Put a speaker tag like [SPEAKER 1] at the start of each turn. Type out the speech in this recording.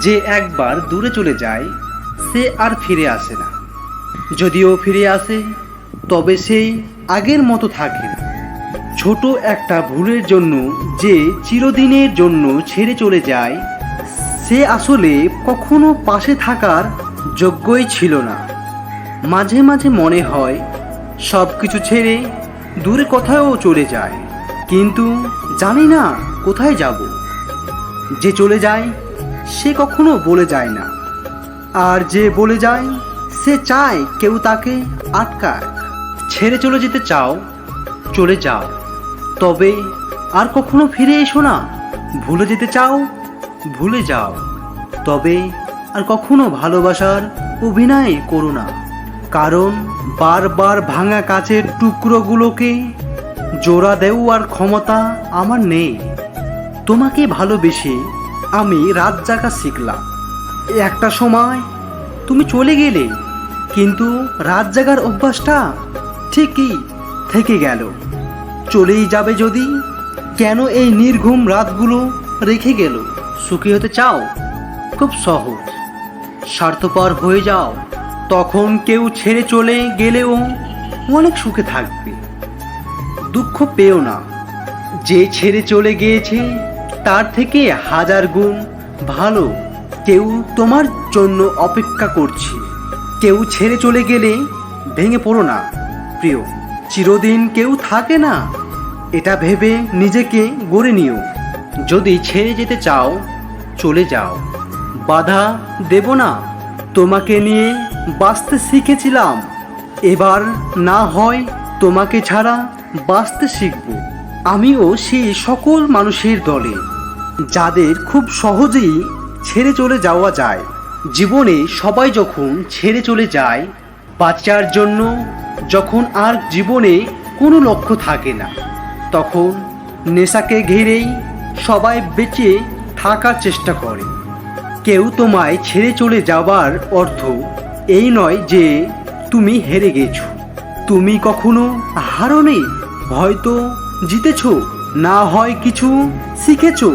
[SPEAKER 1] যে একবার দূরে চলে যায় সে আর ফিরে আসে না। যদিও ফিরে আসে তবে সে আগের মতো থাকে না। ছোট একটা ভুলের জন্য যে চিরদিনের জন্য ছেড়ে চলে যায় সে আসলে কখনো পাশে থাকার যোগ্যই ছিল না। মাঝে মাঝে মনে হয় সব কিছু ছেড়ে দূরে কোথাও চলে যায়, কিন্তু জানি না কোথায় যাব। যে চলে যায় সে কখনো বলে যায় না, আর যে বলে যায় সে চায় কেউ তাকে আটকায়। ছেড়ে চলে যেতে চাও, চলে যাও, তবে আর কখনো ফিরে এসো না। ভুলে যেতে চাও, ভুলে যাও, তবে আর কখনো ভালোবাসার অভিনয় করো না। কারণ বারবার ভাঙা কাচের টুকরোগুলোকে জোড়া দেওয়ার ক্ষমতা আমার নেই। তোমাকে ভালোবেসে আমি রাত জাগা শিখলাম। একটা সময় তুমি চলে গেলে, কিন্তু রাত জাগার অভ্যাসটা ঠিকই থেকে গেল। চলেই যাবে যদি, কেন এই নির্ঘুম রাতগুলো রেখে গেল? সুখী হতে চাও? খুব সহজ, স্বার্থপর হয়ে যাও। তখন কেউ ছেড়ে চলে গেলেও অনেক সুখে থাকবে। দুঃখ পেও না, যে ছেড়ে চলে গিয়েছে তার থেকে হাজার গুণ ভালো কেউ তোমার জন্য অপেক্ষা করছে। কেউ ছেড়ে চলে গেলে ভেঙে পড়ো না প্রিয়, চিরদিন কেউ থাকে না এটা ভেবে নিজেকে গড়ে নিও। যদি ছেড়ে যেতে চাও চলে যাও, বাধা দেব না। তোমাকে নিয়ে বাঁচতে শিখেছিলাম, এবার না হয় তোমাকে ছাড়া বাঁচতে শিখব। আমিও সেই সকল মানুষের দলে যাদের খুব সহজেই ছেড়ে চলে যাওয়া যায়। জীবনে সবাই যখন ছেড়ে চলে যায় বাঁচার জন্য, যখন আর জীবনে কোনো লক্ষ্য থাকে না, তখন নেশাকে ঘিরেই সবাই বেঁচে থাকার চেষ্টা করে। কেউ তোমায় ছেড়ে চলে যাওয়ার অর্থ এই নয় যে তুমি হেরে গেছো। তুমি কখনো হারোনি, হয়তো জিতেছো, না হয় কিছু শিখেছো।